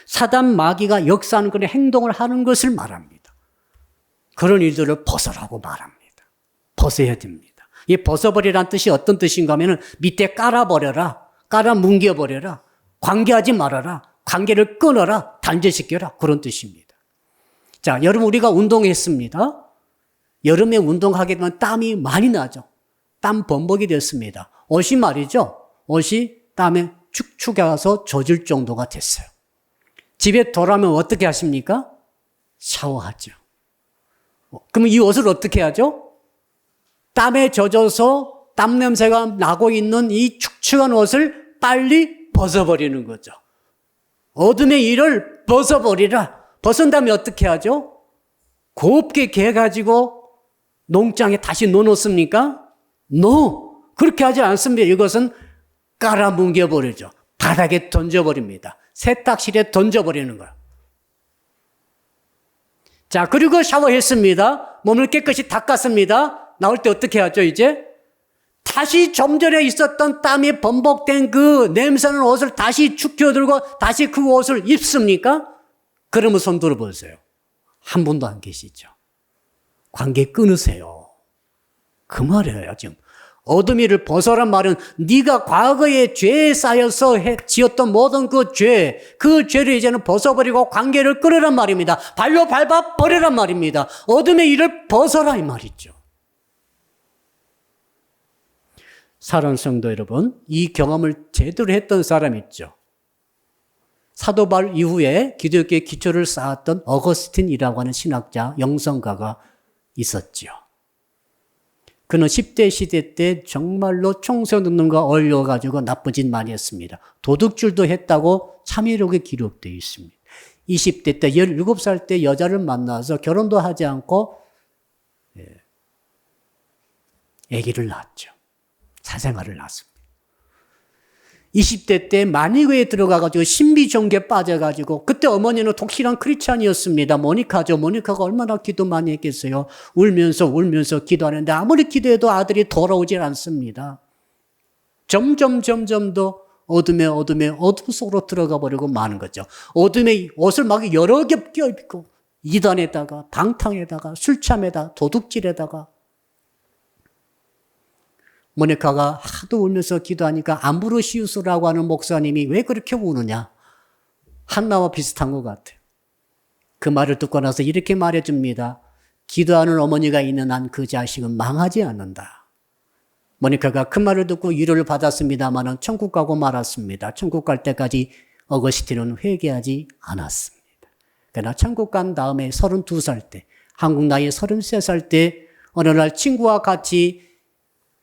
Speaker 1: 사단 마귀가 역사하는 그런 행동을 하는 것을 말합니다. 그런 일들을 벗어라고 말합니다. 벗어야 됩니다. 이 벗어버리라는 뜻이 어떤 뜻인가 하면 밑에 깔아버려라, 깔아뭉개버려라, 관계하지 말아라, 관계를 끊어라, 단절시켜라, 그런 뜻입니다. 자, 여러분 우리가 운동했습니다. 여름에 운동하게 되면 땀이 많이 나죠. 땀 범벅이 됐습니다. 옷이 말이죠. 옷이 땀에 축축해서 젖을 정도가 됐어요. 집에 돌아오면 어떻게 하십니까? 샤워하죠. 그럼 이 옷을 어떻게 하죠? 땀에 젖어서 땀 냄새가 나고 있는 이 축축한 옷을 빨리 벗어버리는 거죠. 어둠의 일을 벗어버리라. 벗은 다음에 어떻게 하죠? 곱게 개가지고 농장에 다시 넣어놓습니까? No! 그렇게 하지 않습니다. 이것은 깔아뭉개버리죠. 바닥에 던져버립니다. 세탁실에 던져버리는 거예요. 자, 그리고 샤워했습니다. 몸을 깨끗이 닦았습니다. 나올 때 어떻게 하죠, 이제? 다시 좀 전에 있었던 땀이 번복된 그 냄새나는 옷을 다시 축혀들고 다시 그 옷을 입습니까? 그러면 손 들어보세요. 한 분도 안 계시죠. 관계 끊으세요. 그 말이에요, 지금. 어둠 위를 벗어란 말은 네가 과거에 죄에 쌓여서 지었던 모든 그 죄를 이제는 벗어버리고 관계를 끊으란 말입니다. 발로 밟아 버리란 말입니다. 어둠의 일을 벗어라 이 말이죠. 사랑하는 성도 여러분, 이 경험을 제대로 했던 사람 있죠. 사도 바울 이후에 기독교의 기초를 쌓았던 어거스틴이라고 하는 신학자, 영성가가 있었죠. 그는 10대 시대 때 정말로 총선운동과 어울려가지고 나쁜 짓 많이 했습니다. 도둑질도 했다고 참회록에 기록되어 있습니다. 20대 때 17살 때 여자를 만나서 결혼도 하지 않고 아기를 낳았죠. 사생활을 낳았습니다. 20대 때 만이교에 들어가가지고 신비 종교에 빠져가지고 그때 어머니는 독실한 크리스찬이었습니다. 모니카죠. 모니카가 얼마나 기도 많이 했겠어요. 울면서 기도하는데 아무리 기도해도 아들이 돌아오질 않습니다. 점점 더 어둠 속으로 들어가 버리고 마는 거죠. 어둠에 옷을 막 여러 겹 껴입고 이단에다가 방탕에다가 술참에다가 도둑질에다가 모니카가 하도 울면서 기도하니까 암브로시우스라고 하는 목사님이 왜 그렇게 우느냐? 한나와 비슷한 것 같아요. 그 말을 듣고 나서 이렇게 말해줍니다. 기도하는 어머니가 있는 한 그 자식은 망하지 않는다. 모니카가 그 말을 듣고 위로를 받았습니다만 천국 가고 말았습니다. 천국 갈 때까지 어거스틴은 회개하지 않았습니다. 그러나 천국 간 다음에 32살 때, 한국 나이 33살 때 어느 날 친구와 같이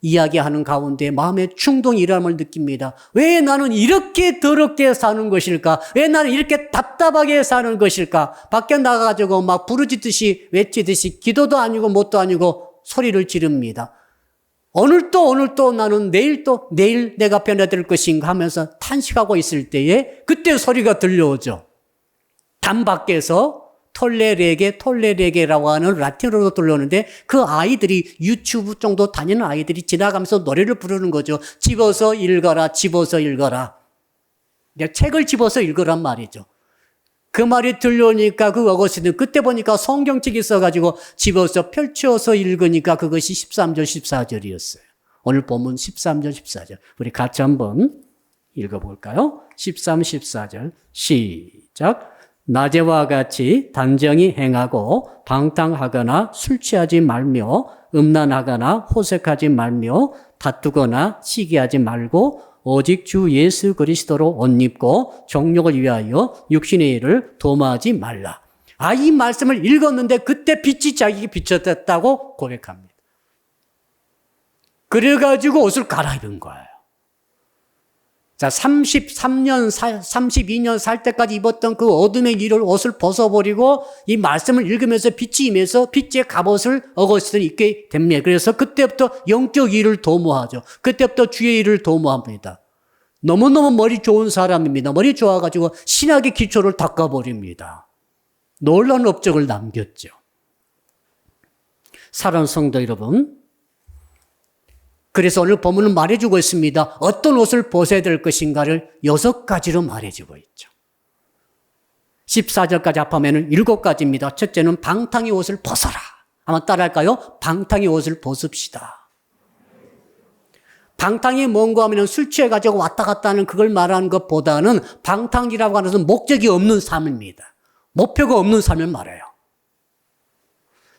Speaker 1: 이야기하는 가운데 마음의 충동이 일어남을 느낍니다. 왜 나는 이렇게 더럽게 사는 것일까? 왜 나는 이렇게 답답하게 사는 것일까? 밖에 나가가지고 막 부르짖듯이 외치듯이 기도도 아니고 뭣도 아니고 소리를 지릅니다. 오늘 또 나는 내일 내가 변화될 것인가 하면서 탄식하고 있을 때에 그때 소리가 들려오죠. 담 밖에서 톨레레게라고 하는 라틴어로 들려오는데 그 아이들이 유치부 정도 다니는 아이들이 지나가면서 노래를 부르는 거죠. 집어서 읽어라. 책을 집어서 읽으란 말이죠. 그 말이 들려오니까 그 어거스틴은 그때 보니까 성경책이 있어가지고 집어서 펼쳐서 읽으니까 그것이 13절 14절이었어요. 오늘 본문 13절 14절 우리 같이 한번 읽어볼까요? 13, 14절 시작. 낮에와 같이 단정히 행하고 방탕하거나 술 취하지 말며 음란하거나 호색하지 말며 다투거나 시기하지 말고 오직 주 예수 그리스도로 옷 입고 정욕을 위하여 육신의 일을 도모하지 말라. 이 말씀을 읽었는데 그때 빛이 자기에게 비춰졌다고 고백합니다. 그래가지고 옷을 갈아입은 거예요. 자, 32년 살 때까지 입었던 그 어둠의 옷을 벗어버리고 이 말씀을 읽으면서 빛이 임해서 빛의 갑옷을 어거스틴이 입게 됩니다. 그래서 그때부터 영적 일을 도모하죠. 그때부터 주의 일을 도모합니다. 너무너무 머리 좋은 사람입니다. 머리 좋아가지고 신학의 기초를 닦아버립니다. 놀라운 업적을 남겼죠. 사랑하는 성도 여러분, 그래서 오늘 본문은 말해주고 있습니다. 어떤 옷을 벗어야 될 것인가를 6가지로 말해주고 있죠. 14절까지 합하면 7가지입니다. 첫째는 방탕의 옷을 벗어라. 한번 따라할까요? 방탕의 옷을 벗읍시다. 방탕이 뭔가 하면 술 취해가지고 왔다 갔다 하는 그걸 말하는 것보다는 방탕이라고 하는 것은 목적이 없는 삶입니다. 목표가 없는 삶을 말해요.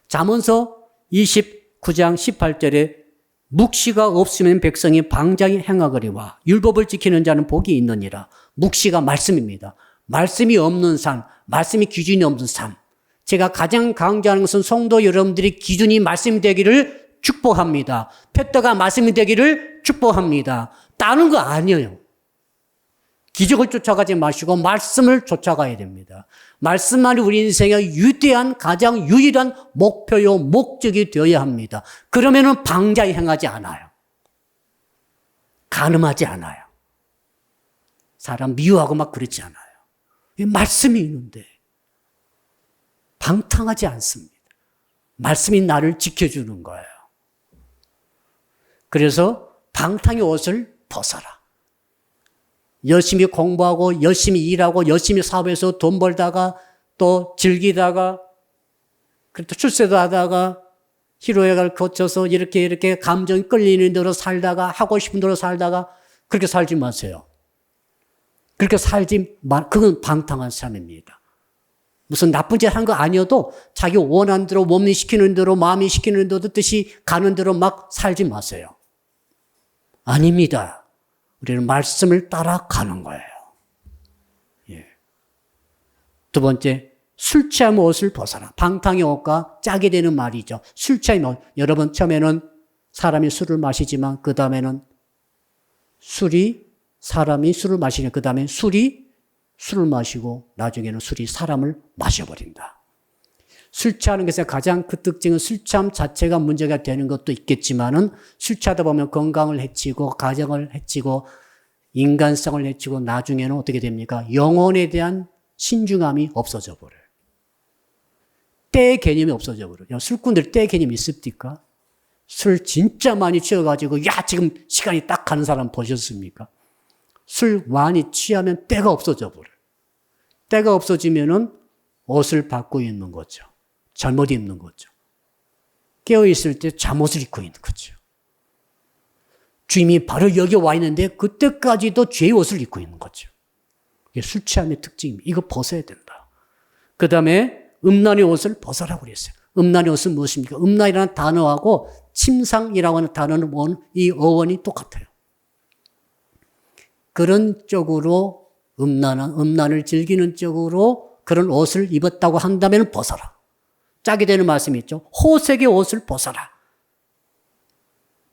Speaker 1: 잠언서 29장 18절에 묵시가 없으면 백성이 방장히 행하거리와 율법을 지키는 자는 복이 있느니라. 묵시가 말씀입니다. 말씀이 없는 삶, 말씀이 기준이 없는 삶. 제가 가장 강조하는 것은 성도 여러분들이 기준이 말씀이 되기를 축복합니다. 패터가 말씀이 되기를 축복합니다. 다른 거 아니에요. 기적을 쫓아가지 마시고 말씀을 쫓아가야 됩니다. 말씀만이 우리 인생의 위대한 가장 유일한 목표요 목적이 되어야 합니다. 그러면은 방자히 행하지 않아요. 간음하지 않아요. 사람 미워하고 막 그렇지 않아요. 말씀이 있는데 방탕하지 않습니다. 말씀이 나를 지켜주는 거예요. 그래서 방탕의 옷을 벗어라. 열심히 공부하고 열심히 일하고 열심히 사업해서 돈 벌다가 또 즐기다가 그리고 출세도 하다가 희로애락을 거쳐서 이렇게 감정이 끌리는 대로 살다가 하고 싶은 대로 살다가 그렇게 살지 마세요. 그렇게 그건 방탕한 삶입니다. 무슨 나쁜 짓 한 거 아니어도 자기 원하는 대로 몸이 시키는 대로 마음이 시키는 대로 뜻이 가는 대로 막 살지 마세요. 아닙니다. 우리는 말씀을 따라가는 거예요. 예. 두 번째, 술 취하면 옷을 벗어라. 방탕의 옷과 짝이 되는 말이죠. 술 취하면, 여러분 처음에는 사람이 술을 마시지만 그 다음에는 사람이 술을 마시냐, 그 다음에 술이 술을 마시고 나중에는 술이 사람을 마셔버린다. 술 취하는 것의 가장 큰 특징은 술 취함 자체가 문제가 되는 것도 있겠지만은 술 취하다 보면 건강을 해치고 가정을 해치고 인간성을 해치고 나중에는 어떻게 됩니까? 영혼에 대한 신중함이 없어져 버려요. 때의 개념이 없어져 버려요. 술꾼들 때의 개념이 있습니까? 술 진짜 많이 취해가지고 야 지금 시간이 딱 가는 사람 보셨습니까? 술 많이 취하면 때가 없어져 버려요. 때가 없어지면은 옷을 벗고 있는 거죠. 잘못 입는 거죠. 깨어있을 때 잠옷을 입고 있는 거죠. 주님이 바로 여기 와 있는데 그때까지도 죄의 옷을 입고 있는 거죠. 이게 술 취함의 특징입니다. 이거 벗어야 된다. 그 다음에 음란의 옷을 벗어라고 그랬어요. 음란의 옷은 무엇입니까? 음란이라는 단어하고 침상이라고 하는 단어는 이 어원이 똑같아요. 그런 쪽으로 음란을 즐기는 쪽으로 그런 옷을 입었다고 한다면 벗어라. 짝이 되는 말씀이 있죠. 호색의 옷을 벗어라.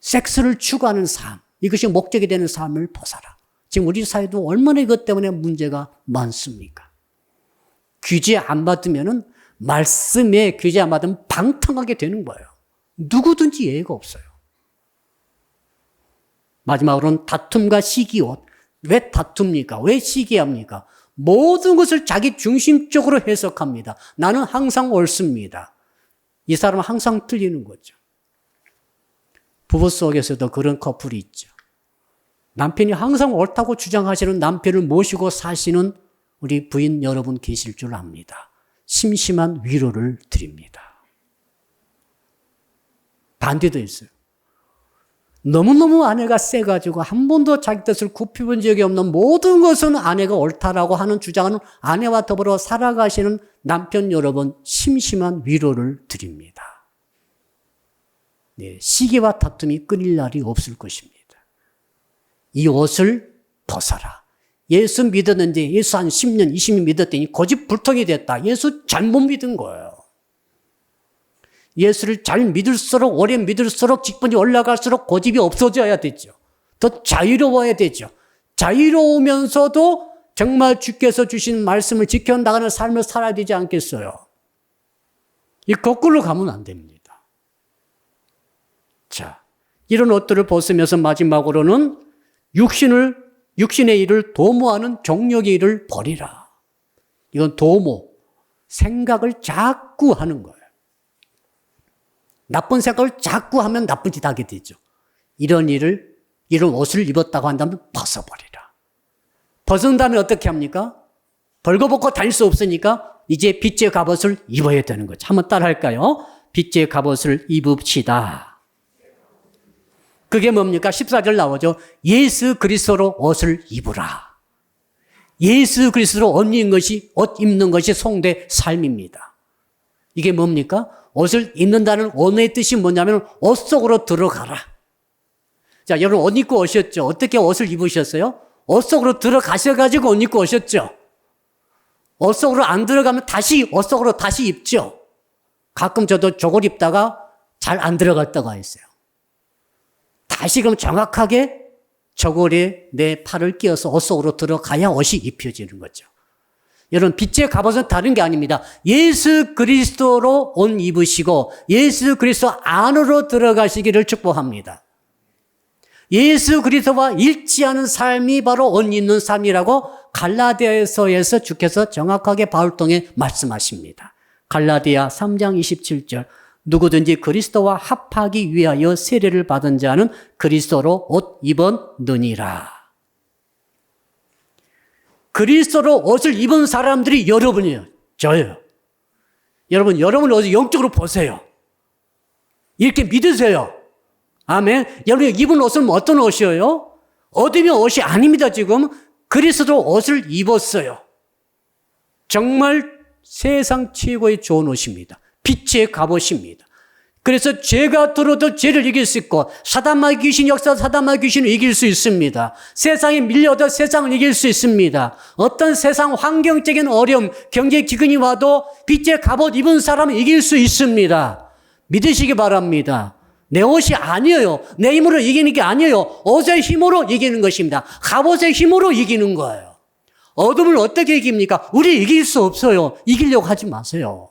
Speaker 1: 섹스를 추구하는 삶, 이것이 목적이 되는 삶을 벗어라. 지금 우리 사회도 얼마나 이것 때문에 문제가 많습니까? 규제 안 받으면은 말씀에 규제 안 받으면 방탕하게 되는 거예요. 누구든지 예의가 없어요. 마지막으로는 다툼과 시기옷. 왜 다툽니까? 왜 시기합니까? 모든 것을 자기 중심적으로 해석합니다. 나는 항상 옳습니다. 이 사람은 항상 틀리는 거죠. 부부 속에서도 그런 커플이 있죠. 남편이 항상 옳다고 주장하시는 남편을 모시고 사시는 우리 부인 여러분 계실 줄 압니다. 심심한 위로를 드립니다. 반대도 있어요. 너무너무 아내가 세가지고 한 번도 자기 뜻을 굽혀본 적이 없는 모든 것은 아내가 옳다라고 하는 주장하는 아내와 더불어 살아가시는 남편 여러분 심심한 위로를 드립니다. 네, 시기와 다툼이 끊일 날이 없을 것입니다. 이 옷을 벗어라. 예수 믿었는데 예수 한 10년, 20년 믿었더니 고집불통이 됐다. 예수 잘못 믿은 거예요. 예수를 잘 믿을수록 오래 믿을수록 직분이 올라갈수록 고집이 없어져야 되죠. 더 자유로워야 되죠. 자유로우면서도 정말 주께서 주신 말씀을 지켜나가는 삶을 살아야 되지 않겠어요? 이 거꾸로 가면 안 됩니다. 자, 이런 옷들을 벗으면서 마지막으로는 육신의 일을 도모하는 정욕의 일을 버리라. 이건 도모, 생각을 자꾸 하는 거예요. 나쁜 생각을 자꾸 하면 나쁜 짓 하게 되죠. 이런 옷을 입었다고 한다면 벗어버리라. 벗은 다음에 어떻게 합니까? 벌거벗고 다닐 수 없으니까 이제 빛의 갑옷을 입어야 되는 거죠. 한번 따라 할까요? 빛의 갑옷을 입읍시다. 그게 뭡니까? 14절 나오죠. 예수 그리스도로 옷을 입으라. 예수 그리스도로 옷 입는 것이 성도의 삶입니다. 이게 뭡니까? 옷을 입는다는 언어의 뜻이 뭐냐면 옷 속으로 들어가라. 자, 여러분 옷 입고 오셨죠? 어떻게 옷을 입으셨어요? 옷 속으로 들어가셔가지고 옷 입고 오셨죠? 옷 속으로 안 들어가면 옷 속으로 다시 입죠? 가끔 저도 저걸 입다가 잘 안 들어갔다가 있어요. 다시 그럼 정확하게 저고리에 내 팔을 끼워서 옷 속으로 들어가야 옷이 입혀지는 거죠. 여러분 빛의 갑옷은 다른 게 아닙니다. 예수 그리스도로 옷 입으시고 예수 그리스도 안으로 들어가시기를 축복합니다. 예수 그리스도와 일치하는 삶이 바로 옷 입는 삶이라고 갈라디아서에서 주께서 정확하게 바울 통해 말씀하십니다. 갈라디아 3장 27절 누구든지 그리스도와 합하기 위하여 세례를 받은 자는 그리스도로 옷 입었느니라. 그리스도로 옷을 입은 사람들이 여러분이에요. 저예요. 여러분 어디 영적으로 보세요. 이렇게 믿으세요. 아멘. 여러분이 입은 옷은 어떤 옷이에요? 어둠의 옷이 아닙니다. 지금 그리스도 옷을 입었어요. 정말 세상 최고의 좋은 옷입니다. 빛의 갑옷입니다. 그래서 죄가 들어도 죄를 이길 수 있고 사단마귀 귀신 역사 사단마귀 귀신을 이길 수 있습니다. 세상에 밀려도 세상을 이길 수 있습니다. 어떤 세상 환경적인 어려움, 경제 기근이 와도 빛의 갑옷 입은 사람은 이길 수 있습니다. 믿으시기 바랍니다. 내 옷이 아니에요. 내 힘으로 이기는 게 아니에요. 옷의 힘으로 이기는 것입니다. 갑옷의 힘으로 이기는 거예요. 어둠을 어떻게 이깁니까? 우리 이길 수 없어요. 이기려고 하지 마세요.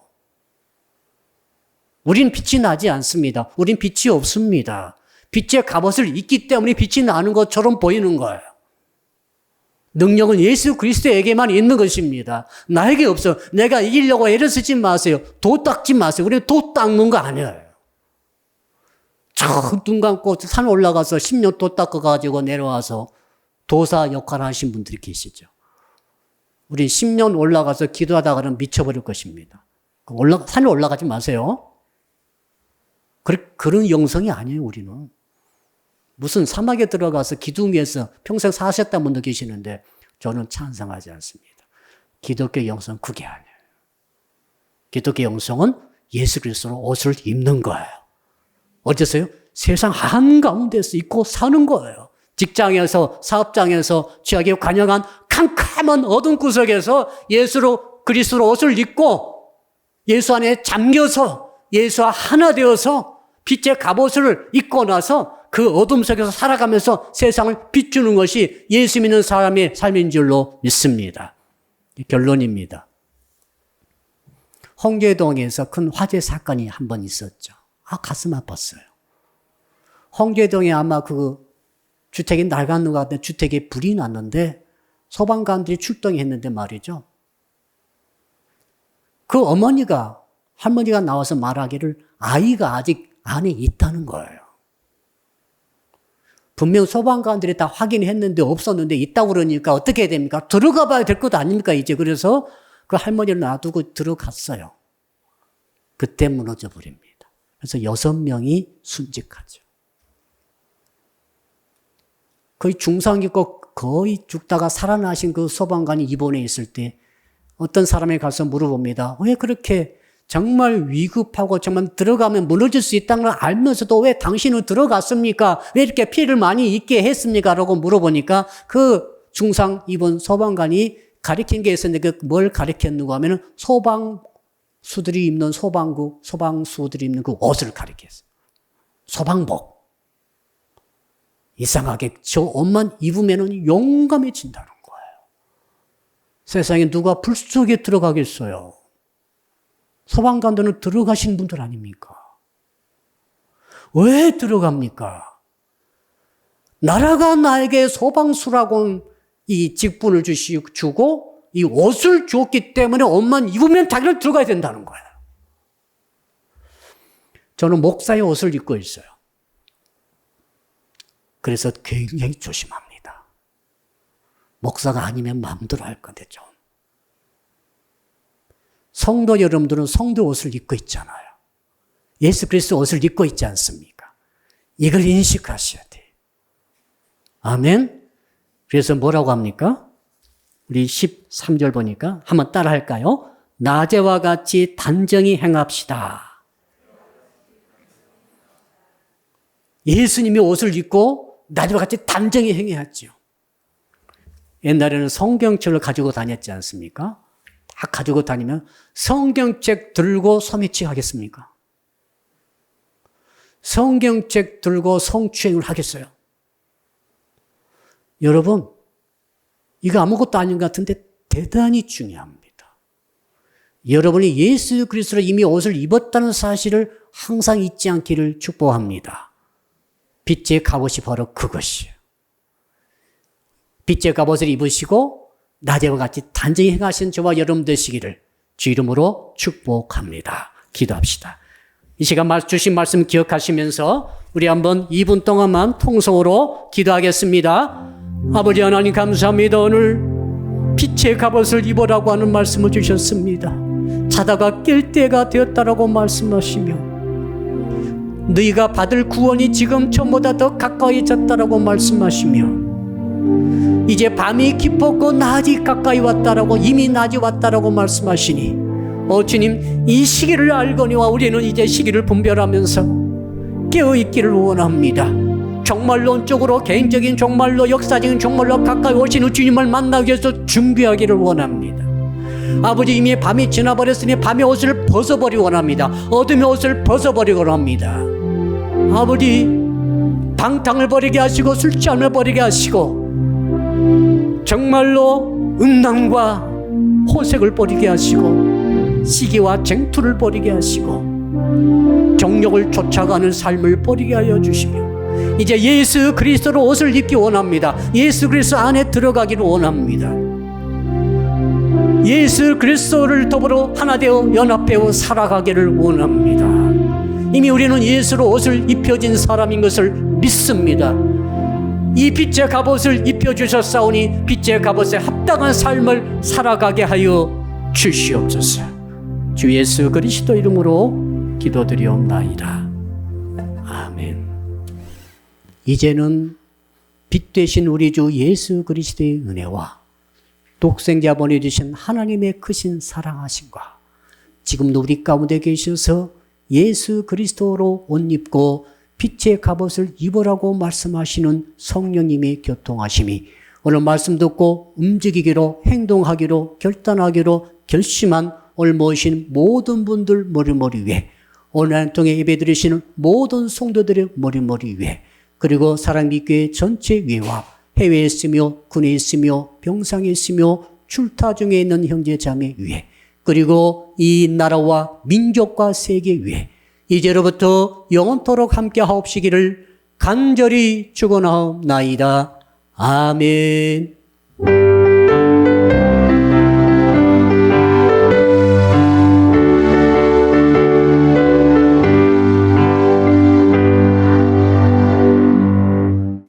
Speaker 1: 우린 빛이 나지 않습니다. 우린 빛이 없습니다. 빛의 갑옷을 입기 때문에 빛이 나는 것처럼 보이는 거예요. 능력은 예수 그리스도에게만 있는 것입니다. 나에게 없어요. 내가 이기려고 애를 쓰지 마세요. 도 닦지 마세요. 우리는 도 닦는 거 아니에요. 눈 감고 산 올라가서 10년 도 닦아가지고 내려와서 도사 역할을 하신 분들이 계시죠. 우리 10년 올라가서 기도하다가는 미쳐버릴 것입니다. 산에 올라가지 마세요. 그런 영성이 아니에요, 우리는. 무슨 사막에 들어가서 기둥 위에서 평생 사셨다는 분도 계시는데 저는 찬성하지 않습니다. 기독교 영성 그게 아니에요. 기독교 영성은 예수 그리스도로 옷을 입는 거예요. 어째서요? 세상 한가운데서 입고 사는 거예요. 직장에서, 사업장에서, 취하게 관영한 캄캄한 어둠 구석에서 예수로, 그리스도로 옷을 입고 예수 안에 잠겨서 예수와 하나 되어서 빛의 갑옷을 입고 나서 그 어둠 속에서 살아가면서 세상을 비추는 것이 예수 믿는 사람의 삶인 줄로 믿습니다. 결론입니다. 홍제동에서 큰 화재 사건이 한 번 있었죠. 가슴 아팠어요. 홍제동에 아마 그 주택이 낡았는 것 같은데 주택에 불이 났는데 소방관들이 출동했는데 말이죠. 그 할머니가 나와서 말하기를 아이가 아직 안에 있다는 거예요. 분명 소방관들이 다 확인했는데 없었는데 있다고 그러니까 어떻게 해야 됩니까? 들어가 봐야 될 것 아닙니까, 이제. 그래서 그 할머니를 놔두고 들어갔어요. 그때 무너져 버립니다. 그래서 6명이 순직하죠. 거의 중상 있고 거의 죽다가 살아나신 그 소방관이 입원해 있을 때 어떤 사람이 가서 물어봅니다. 왜 그렇게 정말 위급하고 정말 들어가면 무너질 수 있다는 걸 알면서도 왜 당신은 들어갔습니까? 왜 이렇게 피해를 많이 입게 했습니까? 라고 물어보니까 그 중상 입원 소방관이 가리킨 게 있었는데 뭘 가리켰는가 하면 소방수들이 입는 소방수들이 입는 그 옷을 가리켰어요. 소방복. 이상하게 저 옷만 입으면 용감해진다는 거예요. 세상에 누가 불 속에 들어가겠어요? 소방관들은 들어가신 분들 아닙니까? 왜 들어갑니까? 나라가 나에게 소방수라고 이 직분을 주고 이 옷을 줬기 때문에 옷만 입으면 자기는 들어가야 된다는 거예요. 저는 목사의 옷을 입고 있어요. 그래서 굉장히 조심합니다. 목사가 아니면 마음대로 할 건데 좀. 성도 여러분들은 성도 옷을 입고 있잖아요. 예수 그리스도 옷을 입고 있지 않습니까? 이걸 인식하셔야 돼요. 아멘. 그래서 뭐라고 합니까? 우리 13절 보니까 한번 따라 할까요? 낮에와 같이 단정히 행합시다. 예수님이 옷을 입고 낮에와 같이 단정히 행해야죠. 옛날에는 성경책을 가지고 다녔지 않습니까? 다 가지고 다니면 성경책 들고 소매치 하겠습니까? 성경책 들고 성추행을 하겠어요? 여러분, 이거 아무것도 아닌 것 같은데 대단히 중요합니다. 여러분이 예수 그리스도로 이미 옷을 입었다는 사실을 항상 잊지 않기를 축복합니다. 빛의 갑옷이 바로 그것이에요. 빛의 갑옷을 입으시고 낮에와 같이 단정히 행하신 저와 여러분 되시기를 주 이름으로 축복합니다. 기도합시다. 이 시간 주신 말씀 기억하시면서 우리 한번 2분 동안만 통성으로 기도하겠습니다. 아버지 하나님 감사합니다. 오늘 빛의 갑옷을 입으라고 하는 말씀을 주셨습니다. 자다가 깰 때가 되었다라고 말씀하시며 너희가 받을 구원이 지금 전보다 더 가까이졌다라고 말씀하시며 이제 밤이 깊었고 낮이 가까이 왔다라고 이미 낮이 왔다라고 말씀하시니 주님 이 시기를 알거니와 우리는 이제 시기를 분별하면서 깨어있기를 원합니다. 종말론적으로 개인적인 종말로 역사적인 종말로 가까이 오시는 주님을 만나기 위해서 준비하기를 원합니다. 아버지 이미 밤이 지나버렸으니 밤의 옷을 벗어버리기 원합니다. 어둠의 옷을 벗어버리기 원합니다. 아버지 방탕을 버리게 하시고 술 취함을 버리게 하시고 정말로 음란과 호색을 버리게 하시고 시기와 쟁투를 버리게 하시고 정욕을 쫓아가는 삶을 버리게 하여 주시며 이제 예수 그리스도로 옷을 입기 원합니다. 예수 그리스도 안에 들어가기를 원합니다. 예수 그리스도를 더불어 하나 되어 연합되어 살아가기를 원합니다. 이미 우리는 예수로 옷을 입혀진 사람인 것을 믿습니다. 이 빛의 갑옷을 입혀주셨사오니 빛의 갑옷에 합당한 삶을 살아가게 하여 주시옵소서. 주 예수 그리스도 이름으로 기도드리옵나이다. 아멘. 이제는 빛 되신 우리 주 예수 그리스도의 은혜와 독생자 보내주신 하나님의 크신 사랑하심과 지금도 우리 가운데 계셔서 예수 그리스도로 옷 입고 빛의 갑옷을 입으라고 말씀하시는 성령님의 교통하심이 오늘 말씀 듣고 움직이기로 행동하기로 결단하기로 결심한 오늘 모이신 모든 분들 머리머리 위에 오늘 한 통에 예배드리시는 모든 성도들의 머리머리 위에 그리고 사랑빛교회 전체 위에와 해외에 있으며 군에 있으며 병상에 있으며 출타 중에 있는 형제 자매 위에 그리고 이 나라와 민족과 세계 위에 이제로부터 영원토록 함께 하옵시기를 간절히 축원하옵나이다. 아멘.